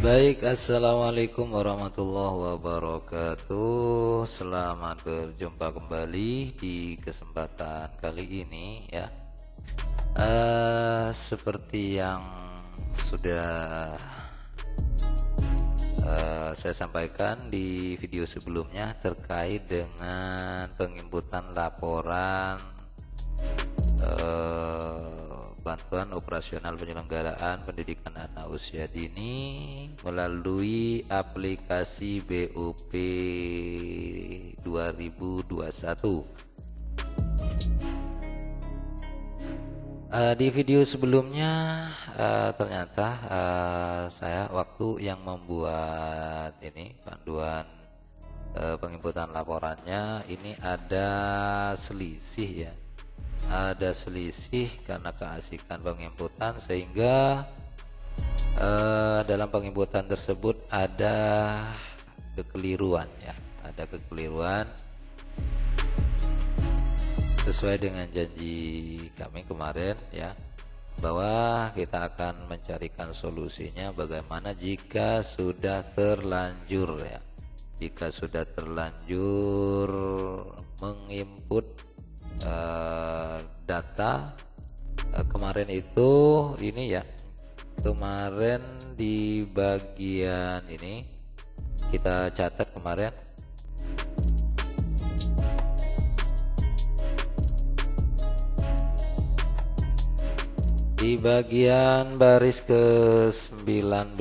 Baik, assalamualaikum warahmatullahi wabarakatuh. Selamat berjumpa kembali di kesempatan kali ini ya. Seperti yang sudah saya sampaikan di video sebelumnya terkait dengan penginputan laporan bantuan operasional penyelenggaraan pendidikan anak usia dini melalui aplikasi BOP 2021. Di video sebelumnya ternyata saya waktu yang membuat ini panduan penginputan laporannya ini ada selisih ya. Ada selisih karena keasikan penginputan sehingga dalam penginputan tersebut ada kekeliruan ya, ada kekeliruan sesuai dengan janji kami kemarin ya, bahwa kita akan mencarikan solusinya bagaimana jika sudah terlanjur ya, jika sudah terlanjur menginput data kemarin itu ini ya, kemarin di bagian ini kita catat kemarin di bagian baris ke-19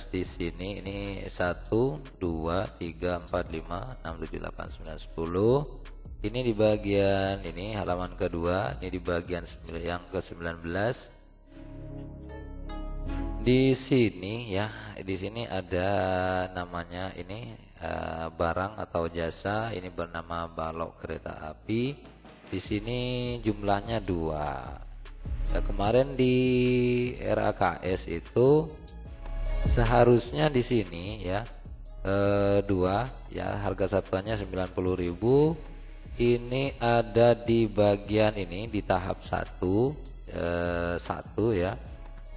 di sini ini 1 2 3 4 5 6 7 8 9 10. Ini di bagian ini halaman kedua, ini di bagian yang ke-19. Di sini ya, di sini ada namanya ini barang atau jasa, ini bernama balok kereta api. Di sini jumlahnya 2. Ya, kemarin di RAKS itu seharusnya di sini ya 2 ya, harga satuannya 90.000. Ini ada di bagian ini di tahap 1 ya,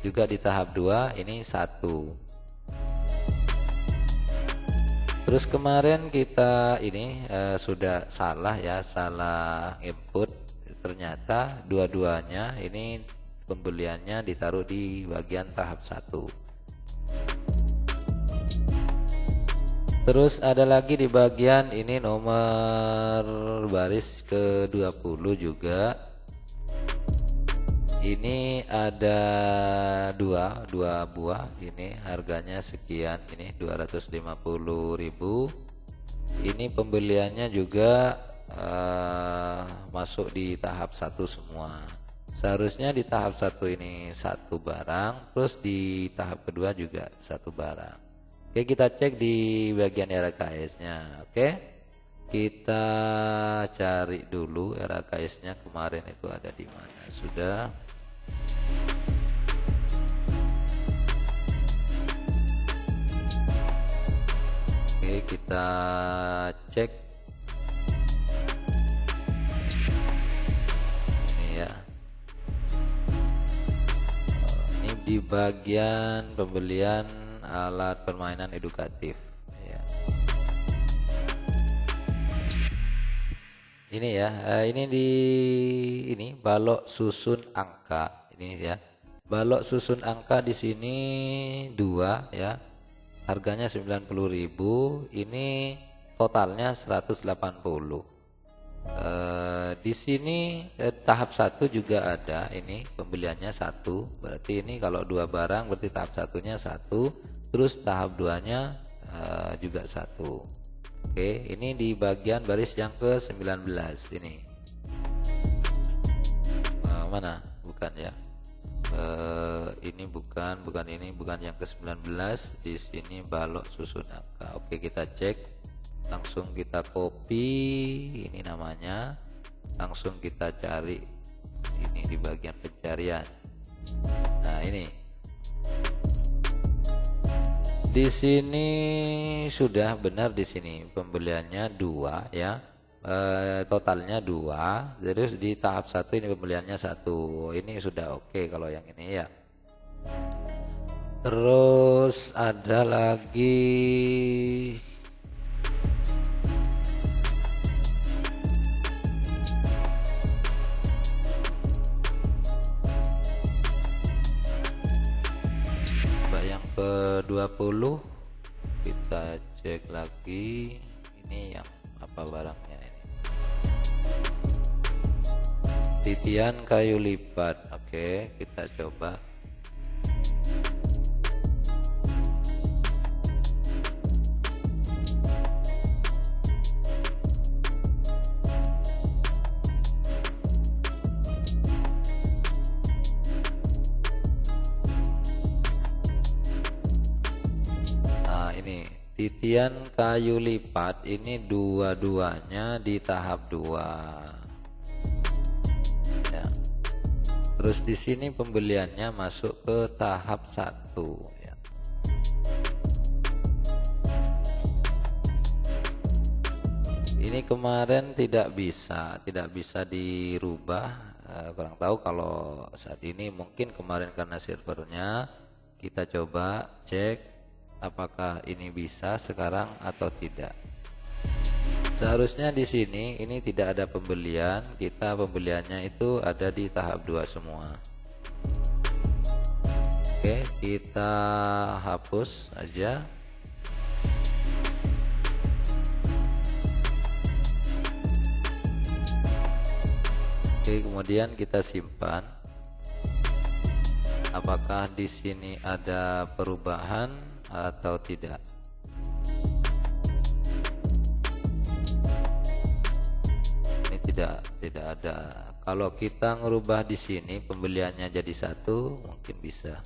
juga di tahap 2 ini 1. Terus kemarin kita ini sudah salah ya, salah input, ternyata dua-duanya ini pembeliannya ditaruh di bagian tahap 1. Terus ada lagi di bagian ini nomor baris ke-20 juga. Ini ada dua buah, ini harganya sekian, ini 250.000. Ini pembeliannya juga masuk di tahap 1 semua. Seharusnya di tahap 1 ini 1 barang, terus di tahap kedua juga 1 barang. Oke, kita cek di bagian RKS-nya. Oke, kita cari dulu RKS-nya kemarin itu ada di mana. Sudah. Oke, kita cek. Ini ya. Ini di bagian pembelian alat permainan edukatif ya. Ini ya, ini di ini balok susun angka ini ya. Balok susun angka di sini 2 ya. Harganya 90.000, ini totalnya 180. Di sini tahap 1 juga ada, ini pembeliannya 1. Berarti ini kalau 2 barang berarti tahap 1-nya 1. Terus tahap 2-nya juga 1. Oke, ini di bagian baris yang ke-19 ini. Mana? Bukan ya. Ini bukan ini, bukan yang ke-19. Di sini balok susun angka. Oke, kita cek. Langsung kita copy ini namanya. Langsung kita cari ini di bagian pencarian. Nah, ini. Di sini sudah benar, di sini pembeliannya 2 ya, totalnya 2. Terus di tahap 1 ini pembeliannya 1. Ini sudah oke kalau yang ini ya. Terus ada lagi yang ke-20, kita cek lagi ini yang apa barangnya ini. Titian kayu lipat. Oke, kita coba. Ini titian kayu lipat, ini dua-duanya di tahap 2 ya. Terus di sini pembeliannya masuk ke tahap 1 ya. Ini kemarin tidak bisa dirubah, kurang tahu kalau saat ini. Mungkin kemarin karena servernya. Kita coba cek apakah ini bisa sekarang atau tidak. Seharusnya di sini ini tidak ada pembelian, kita pembeliannya itu ada di tahap 2 semua. Oke, kita hapus aja. Oke, kemudian kita simpan. Apakah di sini ada perubahan atau tidak? Ini tidak ada. Kalau kita ngerubah di sini pembeliannya jadi 1, mungkin bisa.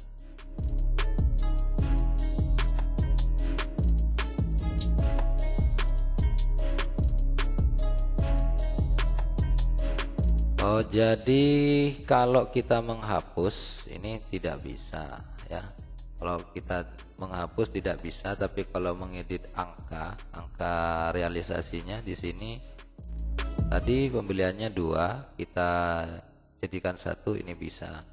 Oh, jadi kalau kita menghapus ini tidak bisa ya. Kalau kita menghapus tidak bisa, tapi kalau mengedit angka realisasinya di sini tadi pembeliannya 2, kita jadikan 1, ini bisa.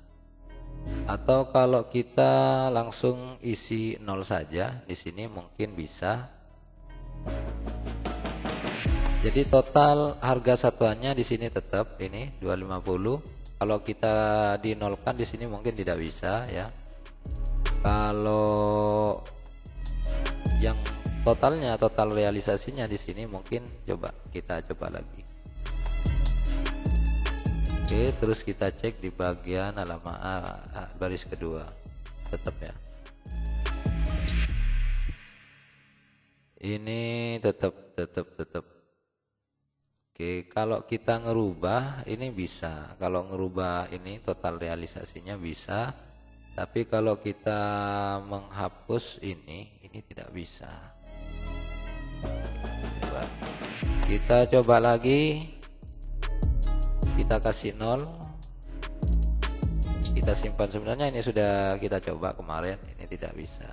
Atau kalau kita langsung isi 0 saja di sini mungkin bisa. Jadi total harga satuannya di sini tetap ini 250. Kalau kita dinolkan di sini mungkin tidak bisa ya. Kalau yang totalnya, total realisasinya di sini mungkin kita coba lagi. Oke, terus kita cek di bagian halaman baris kedua, tetap ya. Ini tetap. Oke, kalau kita ngerubah ini bisa. Kalau ngerubah ini total realisasinya bisa. Tapi kalau kita menghapus ini tidak bisa. Kita coba lagi. Kita kasih 0. Kita simpan. Sebenarnya ini sudah kita coba kemarin, ini tidak bisa.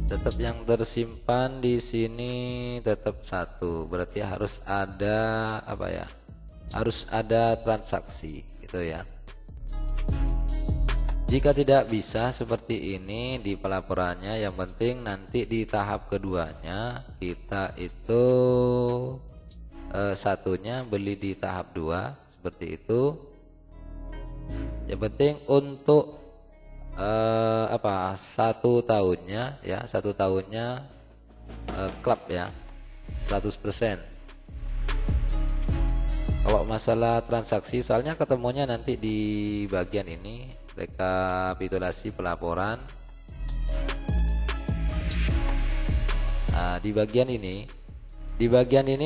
Tetap yang tersimpan di sini tetap 1, berarti harus ada apa ya? Harus ada transaksi gitu ya. Jika tidak bisa seperti ini di pelaporannya, yang penting nanti di tahap keduanya kita itu satunya beli di tahap 2 seperti itu. Yang penting untuk 1 tahunnya ya, 1 tahunnya klub ya 100%. Kalau masalah transaksi, soalnya ketemunya nanti di bagian ini, rekapitulasi pelaporan. Nah, di bagian ini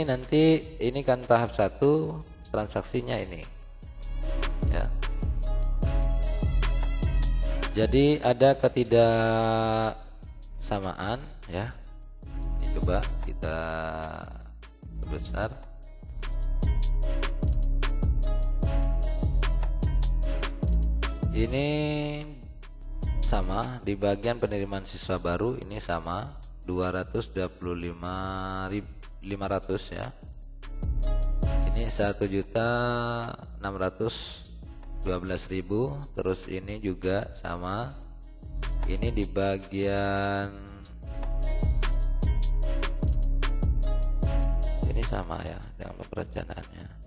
nanti ini kan tahap 1 transaksinya ini ya. Jadi ada ketidaksamaan ya. Ini coba kita besar. Ini sama di bagian penerimaan siswa baru, ini sama 225.500 ya. Ini 1.612.000. Terus ini juga sama. Ini di bagian ini sama ya dengan perencanaannya.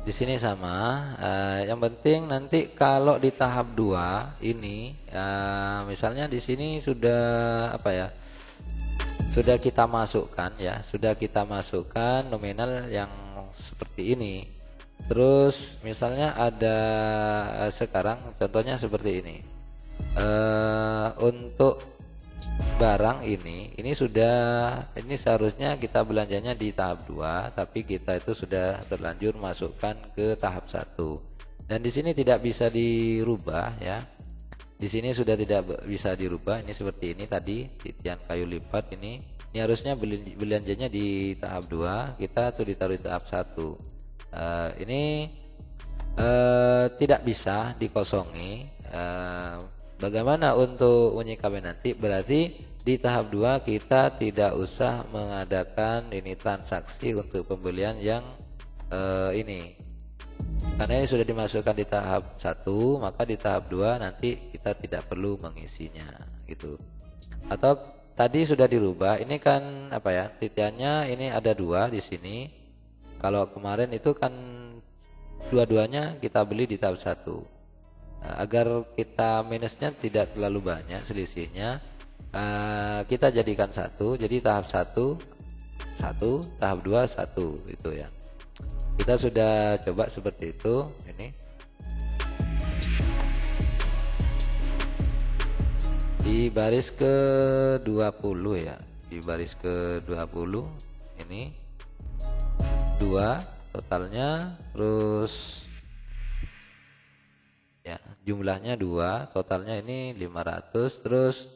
Di sini sama. Yang penting nanti kalau di tahap 2 ini misalnya di sini sudah apa ya, sudah kita masukkan ya, sudah kita masukkan nominal yang seperti ini. Terus misalnya ada sekarang contohnya seperti ini. Untuk barang ini sudah, ini seharusnya kita belanjanya di tahap 2, tapi kita itu sudah terlanjur masukkan ke tahap 1. Dan di sini tidak bisa dirubah ya. Di sini sudah tidak bisa dirubah. Ini seperti ini tadi titian kayu lipat ini. Ini harusnya belanjanya di tahap 2, kita tuh ditaruh di tahap 1. Ini tidak bisa dikosongi. Bagaimana untuk menyikapi nanti? Berarti di tahap 2 kita tidak usah mengadakan ini transaksi untuk pembelian yang ini, karena ini sudah dimasukkan di tahap 1, maka di tahap 2 nanti kita tidak perlu mengisinya gitu. Atau tadi sudah dirubah, ini kan apa ya, titiannya ini ada 2 di sini. Kalau kemarin itu kan dua-duanya kita beli di tahap 1. Agar kita minusnya tidak terlalu banyak selisihnya, kita jadikan 1. Jadi tahap 1, tahap 2, 1 itu ya. Kita sudah coba seperti itu. Ini di baris ke 20 ya, di baris ke 20 ini 2 totalnya, terus ya jumlahnya 2, totalnya ini 500. Terus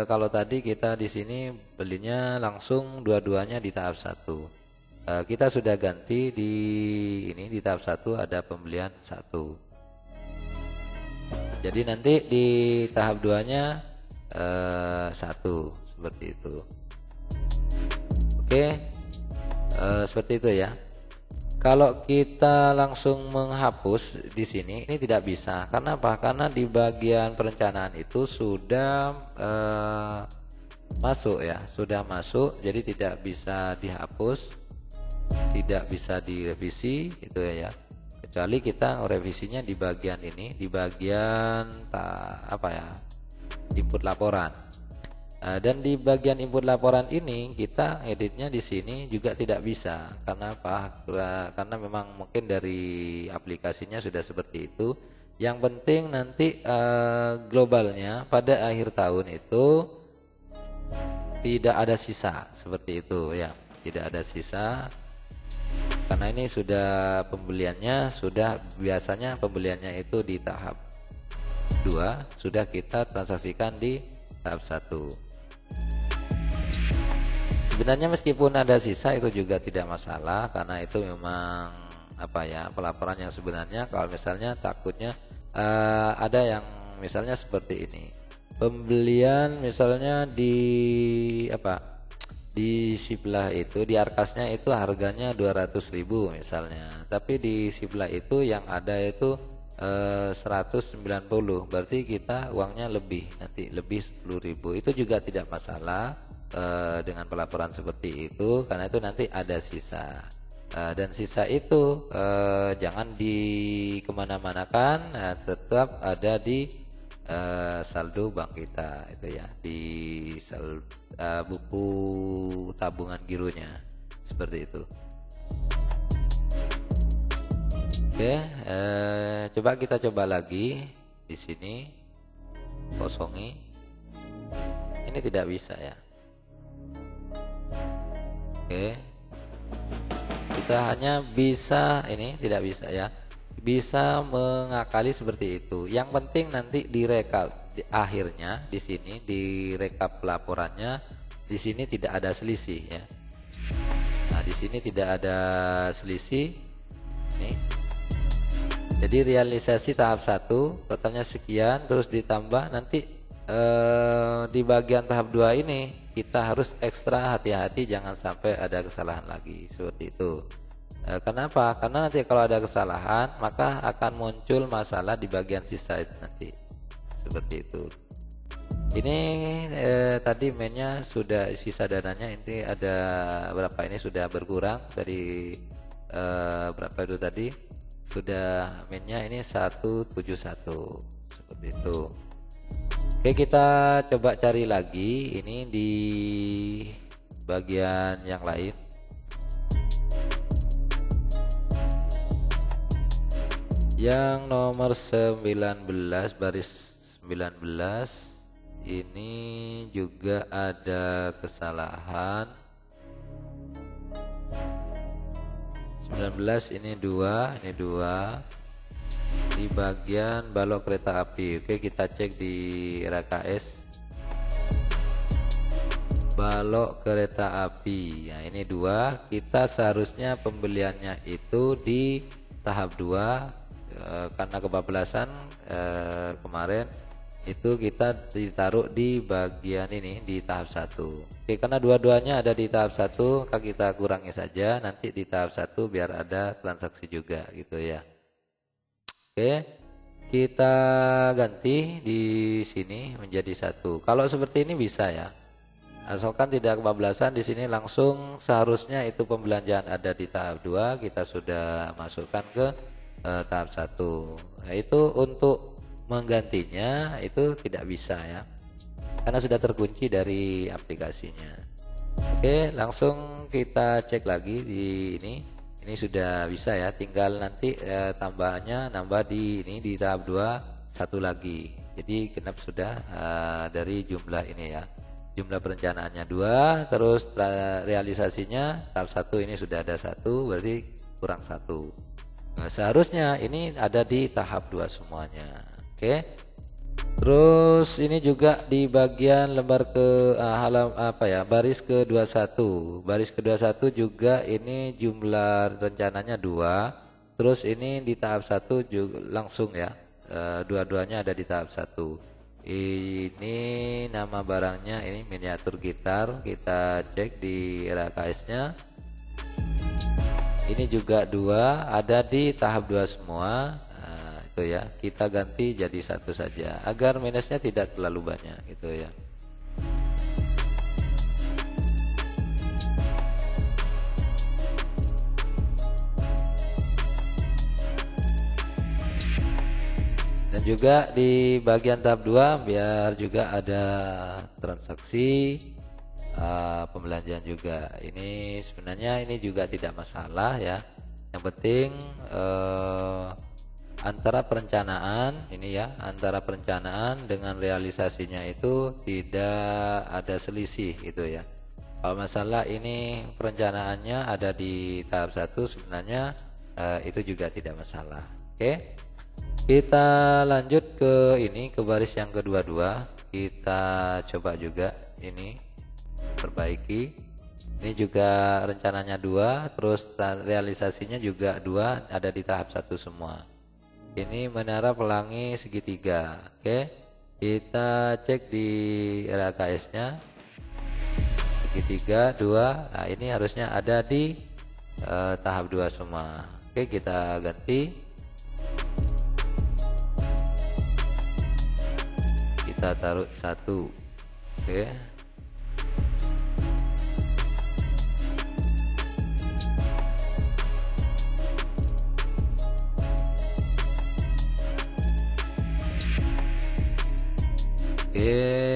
kalau tadi kita di sini belinya langsung dua-duanya di tahap 1, kita sudah ganti di ini, di tahap 1 ada pembelian 1. Jadi nanti di tahap 2-nya 1 seperti itu. Oke, seperti itu ya. Kalau kita langsung menghapus di sini, ini tidak bisa. Karena apa? Karena di bagian perencanaan itu sudah masuk ya, sudah masuk. Jadi tidak bisa dihapus, tidak bisa direvisi itu ya. Kecuali kita revisinya di bagian ini, di bagian apa ya, input laporan. Dan di bagian input laporan ini kita editnya di sini juga tidak bisa. Karena apa? Karena memang mungkin dari aplikasinya sudah seperti itu. Yang penting nanti globalnya pada akhir tahun itu tidak ada sisa seperti itu ya, tidak ada sisa. Karena ini sudah pembeliannya, sudah biasanya pembeliannya itu di tahap 2 sudah kita transaksikan di tahap 1. Sebenarnya meskipun ada sisa itu juga tidak masalah, karena itu memang apa ya, pelaporan yang sebenarnya. Kalau misalnya takutnya ada yang misalnya seperti ini, pembelian misalnya di apa, di Siplah itu di Arkasnya itu harganya 200.000 misalnya, tapi di Siplah itu yang ada itu 190, berarti kita uangnya lebih, nanti lebih 10.000. Itu juga tidak masalah dengan pelaporan seperti itu, karena itu nanti ada sisa. Dan sisa itu jangan dikemana-manakan, tetap ada di saldo bank kita itu ya, di buku tabungan gironya seperti itu. Oke, coba kita coba lagi di sini, kosongi. Ini tidak bisa ya. Oke, kita hanya bisa, ini tidak bisa ya, bisa mengakali seperti itu. Yang penting nanti direkap di akhirnya, di sini di rekap laporannya, di sini tidak ada selisih ya. Nah di sini tidak ada selisih. Nih Jadi realisasi tahap 1 totalnya sekian, terus ditambah nanti di bagian tahap 2 ini kita harus ekstra hati-hati jangan sampai ada kesalahan lagi seperti itu. Kenapa? Karena nanti kalau ada kesalahan maka akan muncul masalah di bagian sisa itu nanti seperti itu. Ini tadi mainnya sudah sisa dananya ini ada berapa, ini sudah berkurang dari berapa itu tadi, sudah mainnya ini 171 seperti itu. Oke, kita coba cari lagi ini di bagian yang lain. Yang nomor 19 baris 19 ini juga ada kesalahan. 19 ini 2 di bagian balok kereta api. Oke, kita cek di RKS balok kereta api. Nah, ini 2, kita seharusnya pembeliannya itu di tahap 2 karena kebablasan kemarin itu kita ditaruh di bagian ini di tahap 1. Oke, karena dua-duanya ada di tahap 1 maka kita kurangi saja nanti di tahap 1 biar ada transaksi juga gitu ya. Oke, kita ganti di sini menjadi 1. Kalau seperti ini bisa ya, asalkan tidak kebablasan. Di sini langsung seharusnya itu pembelanjaan ada di tahap 2 kita sudah masukkan ke tahap 1. Nah, itu untuk menggantinya itu tidak bisa ya, karena sudah terkunci dari aplikasinya. Oke, langsung kita cek lagi di ini sudah bisa ya, tinggal nanti tambahannya nambah di ini di tahap 2 1 lagi. Jadi genap sudah dari jumlah ini ya, jumlah perencanaannya 2, terus realisasinya tahap 1 ini sudah ada 1, berarti kurang 1. Nah, seharusnya ini ada di tahap 2 semuanya. Oke, terus ini juga di bagian lembar ke baris ke-21. Baris ke-21 juga ini jumlah rencananya 2. Terus ini di tahap 1 juga langsung ya, dua-duanya ada di tahap 1. Ini nama barangnya ini miniatur gitar, kita cek di RKS-nya. Ini juga 2 ada di tahap 2 semua. Gitu ya, kita ganti jadi 1 saja agar minusnya tidak terlalu banyak gitu ya. Dan juga di bagian tahap 2 biar juga ada transaksi pembelanjaan juga. Ini sebenarnya ini juga tidak masalah ya, yang penting antara perencanaan ini ya, antara perencanaan dengan realisasinya itu tidak ada selisih gitu ya. Kalau masalah ini perencanaannya ada di tahap 1 sebenarnya itu juga tidak masalah. Oke, kita lanjut ke ini, ke baris yang ke-22. Kita coba juga ini perbaiki. Ini juga rencananya 2, terus realisasinya juga 2, ada di tahap 1 semua. Ini menara pelangi segitiga. Oke, kita cek di RKS nya segitiga 2. Nah, ini harusnya ada di tahap 2 semua. Oke, kita ganti, kita taruh 1. Oke,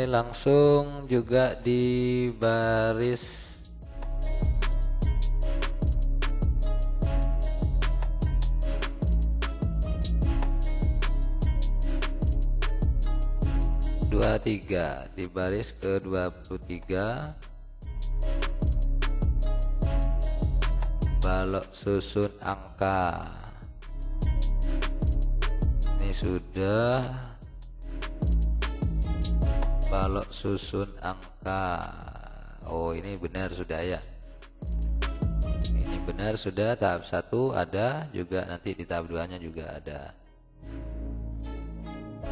langsung juga di baris di baris ke-23 balok susun angka. Ini sudah balok susun angka. Oh, ini benar sudah ya, ini benar sudah tahap 1 ada, juga nanti di tahap 2-nya juga ada.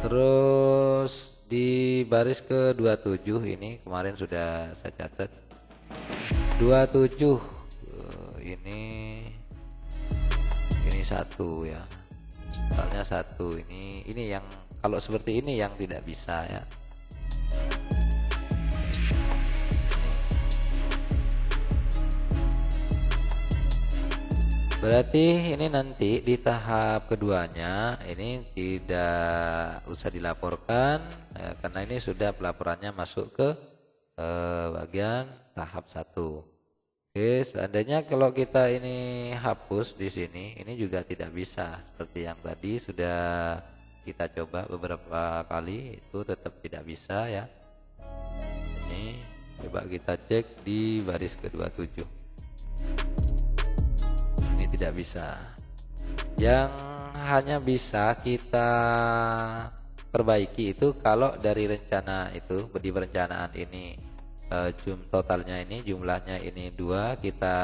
Terus di baris ke 27 ini kemarin sudah saya catat. 27 ini satu ya. Misalnya satu ini yang kalau seperti ini yang tidak bisa ya. Berarti ini nanti di tahap keduanya ini tidak usah dilaporkan ya, karena ini sudah pelaporannya masuk ke bagian tahap 1. Oke, seandainya kalau kita ini hapus di sini, ini juga tidak bisa seperti yang tadi sudah kita coba beberapa kali, itu tetap tidak bisa ya. Ini coba kita cek di baris ke-27. Ini tidak bisa. Yang hanya bisa kita perbaiki itu kalau dari rencana itu, di perencanaan ini totalnya ini jumlahnya ini 2, kita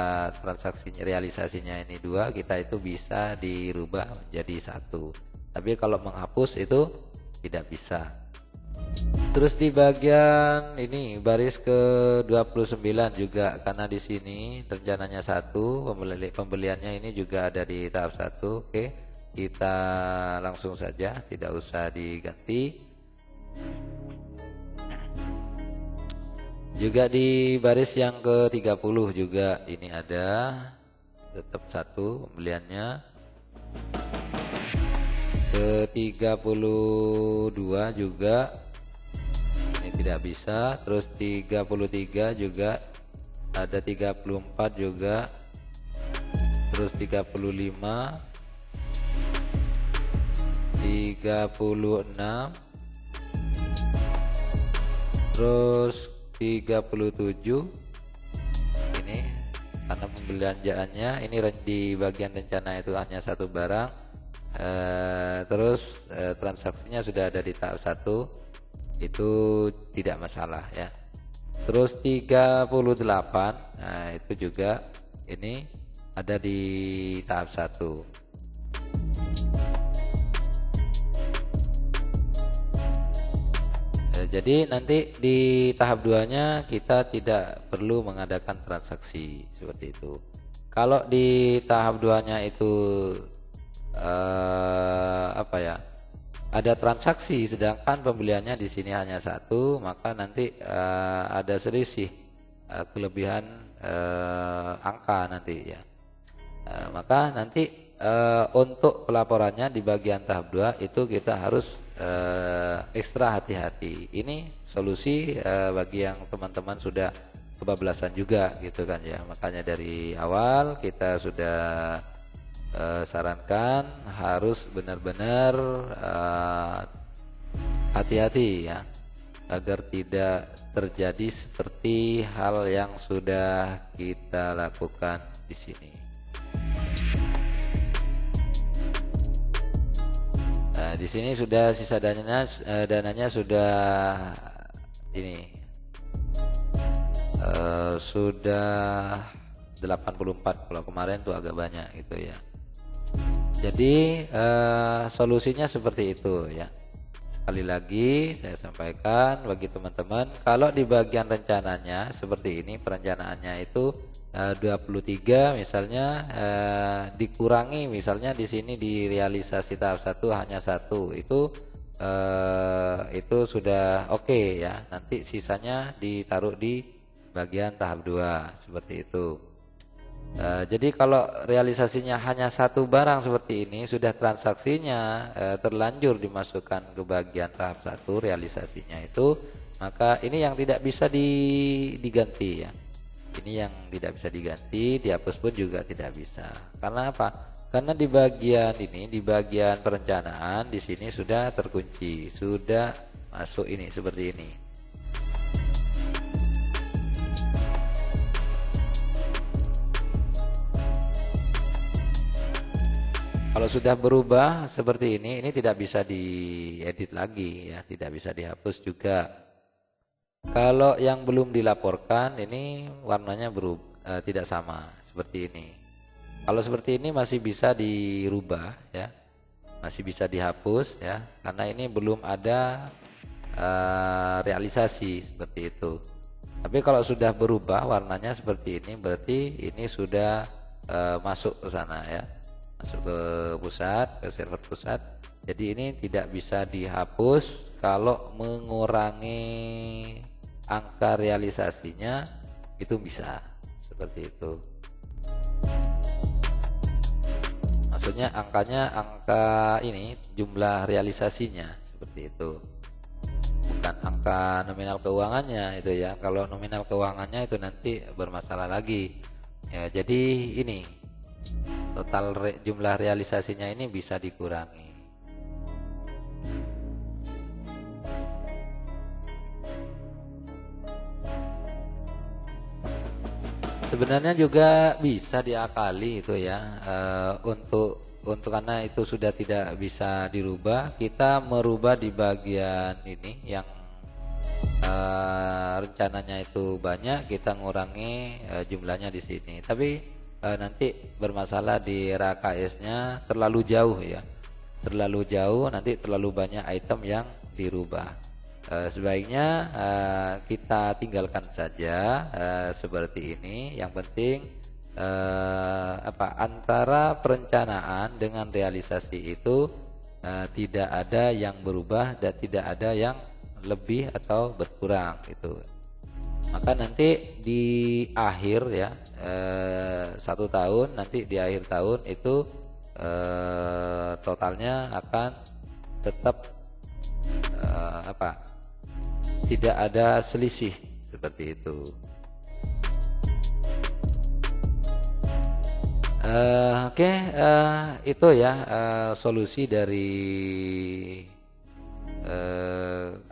transaksinya realisasinya ini 2, kita itu bisa dirubah menjadi 1. Tapi kalau menghapus itu tidak bisa. Terus di bagian ini baris ke-29 juga, karena di sini rencananya 1, pembeliannya ini juga ada di tahap 1. Oke, kita langsung saja, tidak usah diganti. Juga di baris yang ke-30 juga ini ada tetap 1 pembeliannya. Ke-32 juga ini tidak bisa. Terus 33 juga ada, 34 juga, terus 35, 36, terus 37 ini karena pembelanjaannya ini di bagian rencana itu hanya 1 barang. Terus transaksinya sudah ada di tahap 1, itu tidak masalah ya. Terus 38, nah itu juga ini ada di tahap 1. Jadi nanti di tahap 2-nya kita tidak perlu mengadakan transaksi seperti itu. Kalau di tahap 2-nya itu ada transaksi sedangkan pembeliannya di sini hanya 1, maka nanti ada selisih kelebihan angka nanti ya. Maka nanti untuk pelaporannya di bagian tahap 2 itu kita harus ekstra hati-hati. Ini solusi bagi yang teman-teman sudah kebablasan juga gitu kan ya. Makanya dari awal kita sudah sarankan harus benar-benar hati-hati ya, agar tidak terjadi seperti hal yang sudah kita lakukan di sini. Nah, di sini sudah sisa dananya sudah ini sudah 84, kalau kemarin tuh agak banyak gitu ya. Jadi solusinya seperti itu ya. Sekali lagi saya sampaikan bagi teman-teman, kalau di bagian rencananya seperti ini, perencanaannya itu 23 misalnya, dikurangi misalnya di sini di realisasi tahap 1 hanya 1, itu sudah oke ya. Nanti sisanya ditaruh di bagian tahap 2 seperti itu. Jadi kalau realisasinya hanya 1 barang seperti ini, sudah transaksinya terlanjur dimasukkan ke bagian tahap 1 realisasinya itu, maka ini yang tidak bisa diganti ya. Ini yang tidak bisa diganti, dihapus pun juga tidak bisa. Karena apa? Karena di bagian ini, di bagian perencanaan di sini sudah terkunci, sudah masuk ini seperti ini. Kalau sudah berubah seperti ini tidak bisa diedit lagi ya, tidak bisa dihapus juga. Kalau yang belum dilaporkan ini warnanya berubah, tidak sama seperti ini. Kalau seperti ini masih bisa dirubah ya, masih bisa dihapus ya, karena ini belum ada realisasi seperti itu. Tapi kalau sudah berubah warnanya seperti ini, berarti ini sudah masuk ke sana ya, masuk ke pusat, ke server pusat. Jadi ini tidak bisa dihapus. Kalau mengurangi angka realisasinya itu bisa seperti itu. Maksudnya angkanya angka ini jumlah realisasinya seperti itu, bukan angka nominal keuangannya itu ya. Kalau nominal keuangannya itu nanti bermasalah lagi ya. Jadi ini total jumlah realisasinya ini bisa dikurangi. Sebenarnya juga bisa diakali itu ya, untuk karena itu sudah tidak bisa dirubah, kita merubah di bagian ini yang rencananya itu banyak, kita ngurangi jumlahnya di sini. Tapi nanti bermasalah di RKS-nya terlalu jauh ya, terlalu jauh, nanti terlalu banyak item yang dirubah. Sebaiknya kita tinggalkan saja seperti ini. Yang penting antara perencanaan dengan realisasi itu tidak ada yang berubah dan tidak ada yang lebih atau berkurang gitu. Maka nanti di akhir ya, 1 tahun, nanti di akhir tahun itu totalnya akan tetap tidak ada selisih seperti itu. Oke, itu ya solusi dari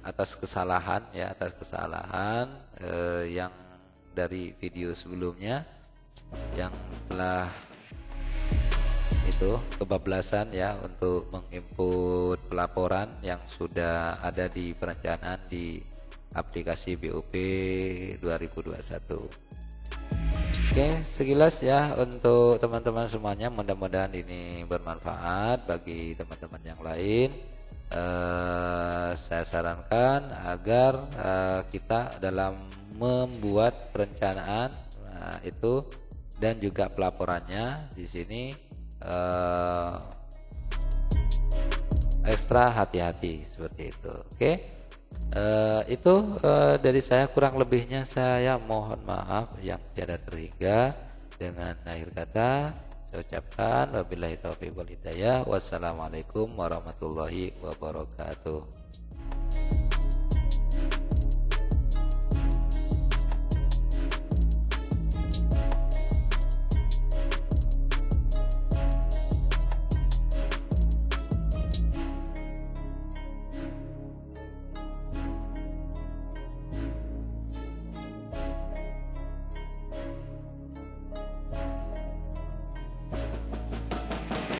atas kesalahan ya, atas kesalahan yang dari video sebelumnya yang telah itu kebablasan ya untuk menginput pelaporan yang sudah ada di perencanaan di aplikasi BOP 2021. Oke, sekilas ya untuk teman-teman semuanya, mudah-mudahan ini bermanfaat bagi teman-teman yang lain. Saya sarankan agar kita dalam membuat perencanaan itu dan juga pelaporannya di sini ekstra hati-hati seperti itu. Oke, itu dari saya, kurang lebihnya saya mohon maaf yang tiada terhingga. Dengan akhir kata saya ucapkan wabillahi taufiq wal hidayah. Wassalamualaikum warahmatullahi wabarakatuh.